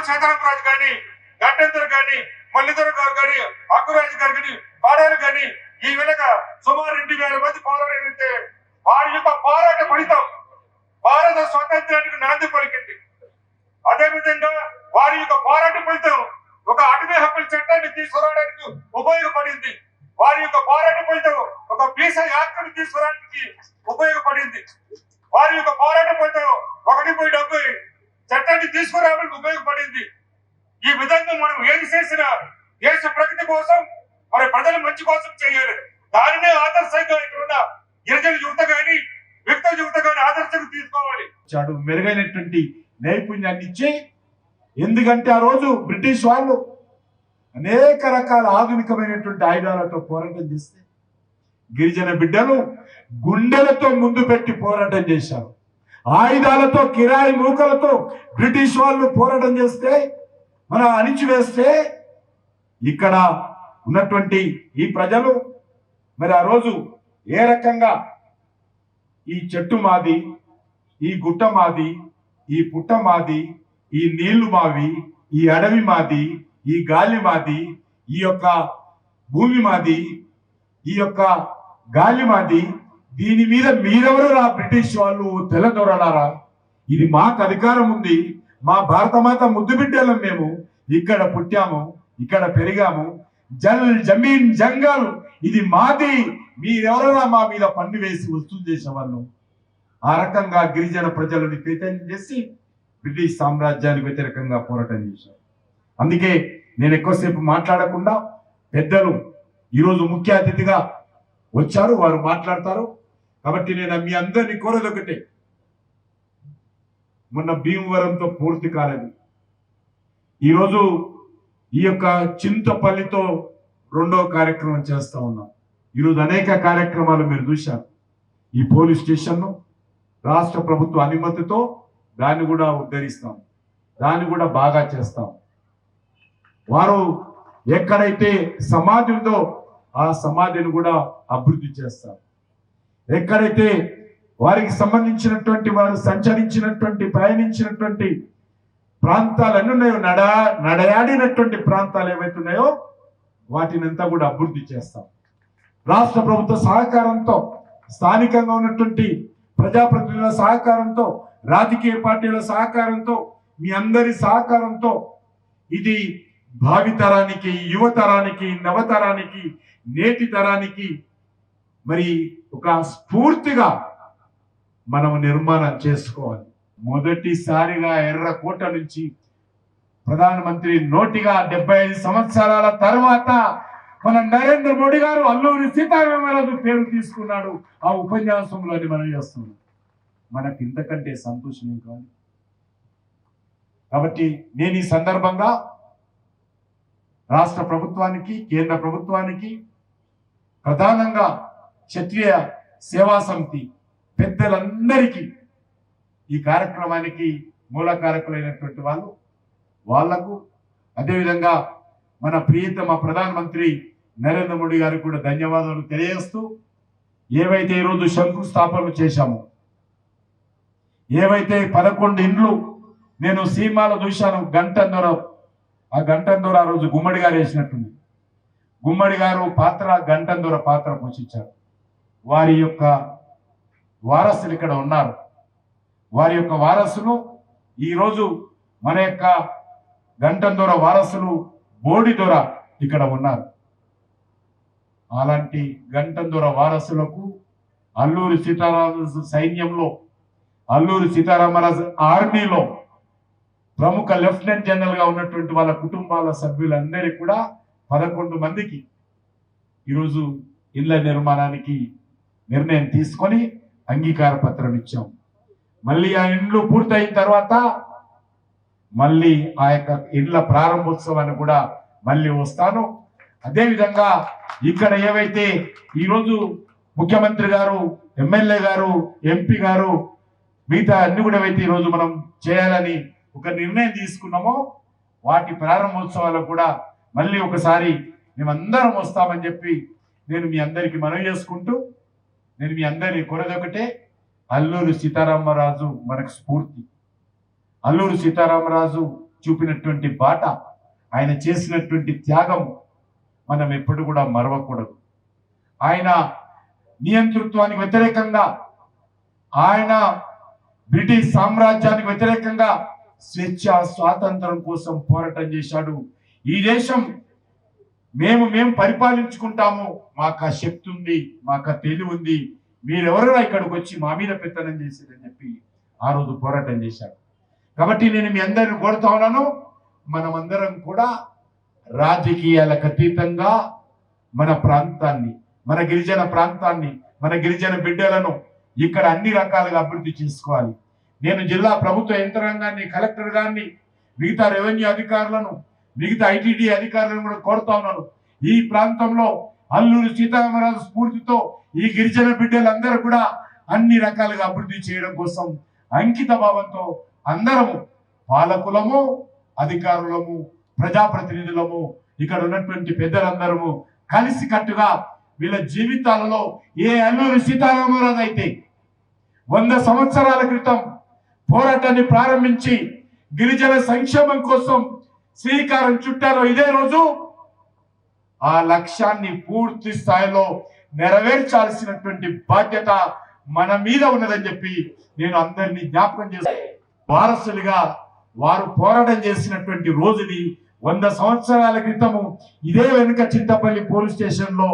సీతారామరాజు కానీ, గట్టెందరు కానీ, మల్లిధర గారు కానీ, అక్కురాజు గారు కానీ, పాడారు కానీ ఈ విధంగా సుమారు 2,000 మంది పోరాడితే వారి యొక్క పోరాట ఫలితం భారత స్వాతంత్రానికి నాంది పలికింది. అదేవిధంగా వారి యొక్క పోరాట ఫలితం ఒక అటవీ హక్కుల చట్టాన్ని తీసుకురావడానికి ఉపయోగపడింది. వారి యొక్క పోరాట ఫలితం ఒక వీసా యాత్రను తీసుకురావడానికి ఉపయోగపడింది. వారి యొక్క పోరాట ఫలితం 1.70 చట్టాన్ని తీసుకురావడానికి ఉపయోగపడింది. ఈ విధంగా మనం ఏది చేసినా దేశ ప్రగతి కోసం, మన ప్రజల మంచి కోసం చేయాలి. దానినే ఆదర్శంగా ఇక్కడ ఉన్న గిరిజన యువత కానీ, వ్యక్తి యువత కానీ ఆదర్శంగా తీసుకోవాలి. మెరుగైనటువంటి నైపుణ్యాన్ని ఇచ్చి, ఎందుకంటే ఆ రోజు బ్రిటిష్ వాళ్ళు అనేక రకాల ఆధునికమైనటువంటి ఆయుధాలతో పోరాటం చేస్తే గిరిజన బిడ్డలు గుండెలతో ముందు పెట్టి పోరాటం చేశారు. ఆయుధాలతో, కిరాయి మూకలతో బ్రిటిష్ వాళ్ళు పోరాటం చేస్తే, మనం అణిచివేస్తే ఇక్కడ ఉన్నటువంటి ఈ ప్రజలు మరి ఆ రోజు ఏ రకంగా ఈ చెట్టు మాది, ఈ గుట్ట మాది, ఈ పుట్ట మాది, ఈ నీళ్లు మావి, ఈ అడవి మాది, ఈ గాలి మాది, ఈ యొక్క భూమి మాది, ఈ యొక్క గాలి మాది, దీని మీద మీరెవరు రా బ్రిటిష్ వాళ్ళు తెల్లదొరలారా, ఇది మాకు అధికారం ఉంది, మా భారతమాత ముద్దు బిడ్డలం, మేము ఇక్కడ పుట్టాము, ఇక్కడ పెరిగాము, జమీన్ జంగల్ ఇది మాది, మీరెవరైనా మా మీద పన్ను వేసి వసూలు చేసేవాళ్ళు. ఆ రకంగా గిరిజన ప్రజలను చైతన్యం చేసి బ్రిటిష్ సామ్రాజ్యానికి వ్యతిరేకంగా పోరాటం చేశారు. అందుకే నేను ఎక్కువసేపు మాట్లాడకుండా పెద్దలు ఈరోజు ముఖ్య అతిథిగా వచ్చారు, వారు మాట్లాడతారు. కాబట్టి నేను మీ అందరినీ కోరేది ఒకటే, మొన్న భీమవరంతో పూర్తి కాలేదు, ఈరోజు ఈ యొక్క చింతపల్లితో 2వ కార్యక్రమం చేస్తా ఉన్నాం. ఈరోజు అనేక కార్యక్రమాలు మీరు చూశారు. ఈ పోలీస్ స్టేషన్ను రాష్ట్ర ప్రభుత్వ అనుమతితో దాన్ని కూడా ఉద్ధరిస్తాం, దాన్ని కూడా బాగా చేస్తాం. వారు ఎక్కడైతే సమాధి ఉందో ఆ సమాధిని కూడా అభివృద్ధి చేస్తారు. ఎక్కడైతే వారికి సంబంధించినటువంటి, వారు సంచరించినటువంటి, ప్రయాణించినటువంటి ప్రాంతాలు ఎన్ని ఉన్నాయో, నడయాడినటువంటి ప్రాంతాలు ఏవైతే ఉన్నాయో వాటినంతా కూడా అభివృద్ధి చేస్తాం. రాష్ట్ర ప్రభుత్వ సహకారంతో, స్థానికంగా ఉన్నటువంటి ప్రజాప్రతినిధుల సహకారంతో, రాజకీయ పార్టీల సహకారంతో, మీ అందరి సహకారంతో ఇది భావితరానికి, యువతరానికి, నవతరానికి, నేటి తరానికి మరి ఒక స్ఫూర్తిగా మనం నిర్మాణం చేసుకోవాలి. మొదటిసారిగా ఎర్రకోట నుంచి ప్రధానమంత్రి నోటిగా 75 సంవత్సరాల తర్వాత మన నరేంద్ర మోడీ గారు అల్లూరి సీతారామరాజు పేరు తీసుకున్నాడు. ఆ ఉపన్యాసంలోని మనం చేస్తున్నాం. మనకి ఇంతకంటే సంతోషం ఏం కావాలి. కాబట్టి నేను ఈ సందర్భంగా రాష్ట్ర ప్రభుత్వానికి, కేంద్ర ప్రభుత్వానికి, ప్రధానంగా క్షత్రియ సేవా సమితి పెద్దలందరికీ, ఈ కార్యక్రమానికి మూలకారకులైనటువంటి వాళ్లకు, అదేవిధంగా మన ప్రియతమ ప్రధానమంత్రి నరేంద్ర మోడీ గారికి కూడా ధన్యవాదాలు తెలియజేస్తూ, ఏవైతే ఈరోజు శంకుస్థాపనలు చేశామో, ఏవైతే 11 ఇండ్లు నేను సీమాలో చూశాను, ఆ గంటన్నర ఆ రోజు గుమ్మడి గారు వేసినట్టుంది. గుమ్మడి గారు పాత్ర, గంటన్నర పాత్ర పోషించారు. వారి యొక్క వారసులు ఇక్కడ ఉన్నారు. వారి యొక్క వారసులు ఈరోజు మన యొక్క గంటన్నర వారసులు బోడి దొర ఇక్కడ ఉన్నారు. అలాంటి గంటన్నర వారసులకు అల్లూరి సీతారామరాజు సైన్యంలో, అల్లూరి సీతారామరాజు ఆర్మీలో ప్రముఖ లెఫ్టినెంట్ జనరల్ గా ఉన్నటువంటి వాళ్ళ కుటుంబాల సభ్యులందరికీ కూడా 11 మందికి ఈరోజు ఇళ్ల నిర్మాణానికి నిర్ణయం తీసుకొని అంగీకార పత్రం ఇచ్చాం. మళ్ళీ ఆ ఇండ్లు పూర్తయిన తర్వాత మళ్ళీ ఆ యొక్క ఇండ్ల ప్రారంభోత్సవాన్ని కూడా మళ్ళీ వస్తాను. అదేవిధంగా ఇక్కడ ఏవైతే ఈరోజు ముఖ్యమంత్రి గారు, ఎమ్మెల్యే గారు, ఎంపీ గారు, మిగతా అన్ని కూడా ఏవైతే ఈరోజు మనం చేయాలని ఒక నిర్ణయం తీసుకున్నామో వాటి ప్రారంభోత్సవాలకు కూడా మళ్ళీ ఒకసారి మేమందరం వస్తామని చెప్పి నేను మీ అందరికీ మనవి చేసుకుంటూ, నేను మీ అందరినీ కోరేదొకటే, అల్లూరి సీతారామరాజు మనకు స్ఫూర్తి. అల్లూరి సీతారామరాజు చూపినటువంటి బాట, ఆయన చేసినటువంటి త్యాగం మనం ఎప్పుడు కూడా మరవకూడదు. ఆయన నియంతృత్వానికి వ్యతిరేకంగా, ఆయన బ్రిటిష్ సామ్రాజ్యానికి వ్యతిరేకంగా స్వేచ్ఛ స్వాతంత్రం కోసం పోరాటం చేశాడు. ఈ దేశం మేము పరిపాలించుకుంటాము, మాకు ఆ శక్తి ఉంది, మాకు ఆ తెలివి ఉంది, మీరెవరైనా ఇక్కడికి వచ్చి మా మీద పెత్తనం చేసేదని చెప్పి ఆ రోజు పోరాటం చేశాడు. కాబట్టి నేను మీ అందరిని కోరుతా ఉన్నాను, మనమందరం కూడా రాజకీయాలకు అతీతంగా మన ప్రాంతాన్ని, మన గిరిజన ప్రాంతాన్ని, మన గిరిజన బిడ్డలను ఇక్కడ అన్ని రకాలుగా అభివృద్ధి చేసుకోవాలి. నేను జిల్లా ప్రభుత్వ యంత్రాంగాన్ని, కలెక్టర్ గారిని, మిగతా రెవెన్యూ అధికారులను, మిగతా ఐటీడీ అధికారులను కూడా కోరుతా ఉన్నాను, ఈ ప్రాంతంలో అల్లూరి సీతారామరాజు స్ఫూర్తితో ఈ గిరిజన బిడ్డలందరూ కూడా అన్ని రకాలుగా అభివృద్ధి చేయడం కోసం అంకిత భావంతో అందరము, పాలకులము, అధికారులము, ప్రజాప్రతినిధులము, ఇక్కడ ఉన్నటువంటి పెద్దలందరము కలిసి కట్టుగా వీళ్ళ జీవితాలలో ఏ అల్లూరి సీతారామరాజు అయితే 100 సంవత్సరాల క్రితం పోరాటాన్ని ప్రారంభించి గిరిజన సంక్షేమం కోసం శ్రీకారం చుట్టారో, ఇదే రోజు ఆ లక్ష్యాన్ని పూర్తి స్థాయిలో నెరవేర్చాల్సినటువంటి బాధ్యత మన మీద ఉన్నదని చెప్పి నేను అందరినీ జ్ఞాపకం చేస్తాను. వారసులుగా వారు పోరాటం చేసినటువంటి రోజుని 100 సంవత్సరాల క్రితము ఇదే వెనుక చింతపల్లి పోలీస్ స్టేషన్ లో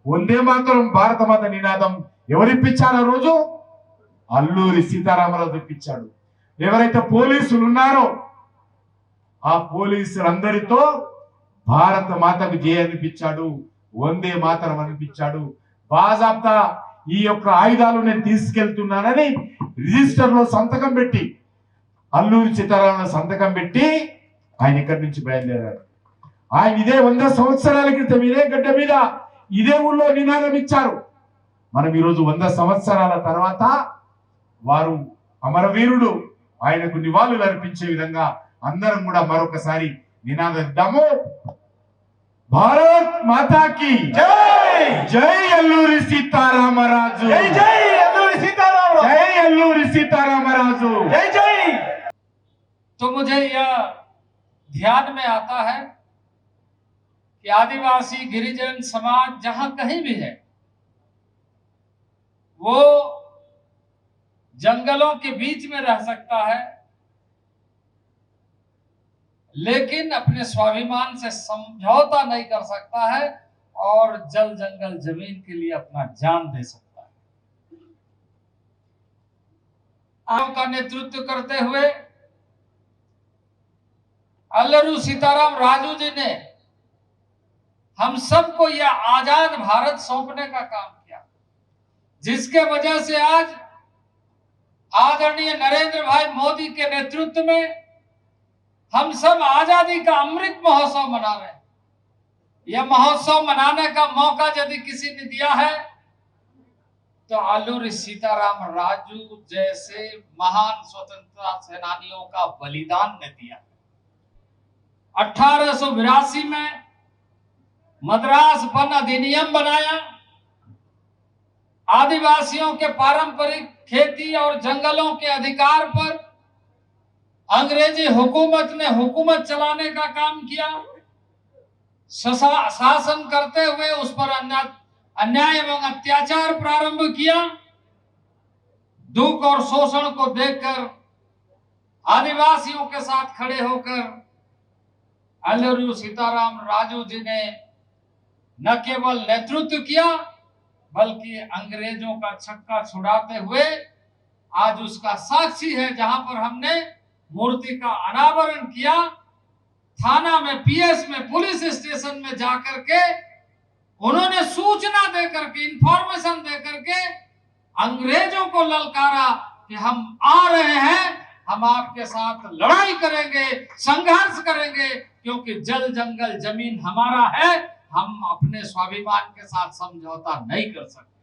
వందే మాతరం భారత మాత నినాదం ఎవరిప్పించారు? ఆ రోజు అల్లూరి సీతారామరాజు ఇప్పించాడు. ఎవరైతే పోలీసులు ఉన్నారో ఆ పోలీసులందరితో భారత మాతకు జయ అనిపించాడు, వందే మాతరం అనిపించాడు. బాజాబ్తా ఈ యొక్క ఆయుధాలు నేను తీసుకెళ్తున్నానని రిజిస్టర్ లో సంతకం పెట్టి, అల్లూరి సీతారామరాజు సంతకం పెట్టి ఆయన ఇక్కడి నుంచి బయలుదేరారు. ఆయన ఇదే 100 సంవత్సరాల క్రితం ఇదే గడ్డ మీద ఇదే ఊళ్ళో నినాదం ఇచ్చారు. మనం ఈరోజు 100 సంవత్సరాల తర్వాత వారు అమరవీరుడు, ఆయనకు నివాళులు అర్పించే విధంగా అందరం కూడా మరొకసారి నినాదం ఇద్దాము. భారత్ మాతాకి జై, జై అల్లూరి సీతారామరాజు, జై జై అల్లూరి सीताराम, జై అల్లూరి సీతారామరాజు, जय जय। तो मुझे यह ध्यान में आता है कि आदिवासी गिरिजन समाज जहां कहीं भी है, वो जंगलों के बीच में रह सकता है, लेकिन अपने स्वाभिमान से समझौता नहीं कर सकता है और जल जंगल जमीन के लिए अपना जान दे सकता है। का नेतृत्व करते हुए अल्लूरी सीताराम राजू जी ने हम सबको यह आजाद भारत सौंपने का काम किया, जिसके वजह से आज आदरणीय नरेंद्र भाई मोदी के नेतृत्व में हम सब आजादी का अमृत महोत्सव मना रहे हैं। यह महोत्सव मनाने का मौका यदि किसी ने दिया है तो अल्लूरी सीताराम राजू जैसे महान स्वतंत्रता सेनानियों का बलिदान ने दिया। 1882 में मद्रास वन अधिनियम बनाया, आदिवासियों के पारंपरिक खेती और जंगलों के अधिकार पर अंग्रेजी हुकूमत ने हुकूमत चलाने का काम किया। शासन करते हुए उस पर अन्याय एवं अत्याचार प्रारंभ किया। दुख और शोषण को देखकर आदिवासियों के साथ खड़े होकर अल्लूरी सीताराम राजू जी ने न केवल नेतृत्व किया बल्कि अंग्रेजों का छक्का छुड़ाते हुए आज उसका साक्षी है, जहां पर हमने मूर्ति का अनावरण किया। थाना में, पीएस में, पुलिस स्टेशन में जाकर के उन्होंने सूचना देकर के, इंफॉर्मेशन देकर के अंग्रेजों को ललकारा कि हम आ रहे हैं, हम आपके साथ लड़ाई करेंगे, संघर्ष करेंगे, क्योंकि जल जंगल जमीन हमारा है, हम अपने स्वाभिमान के साथ समझौता नहीं कर सकते।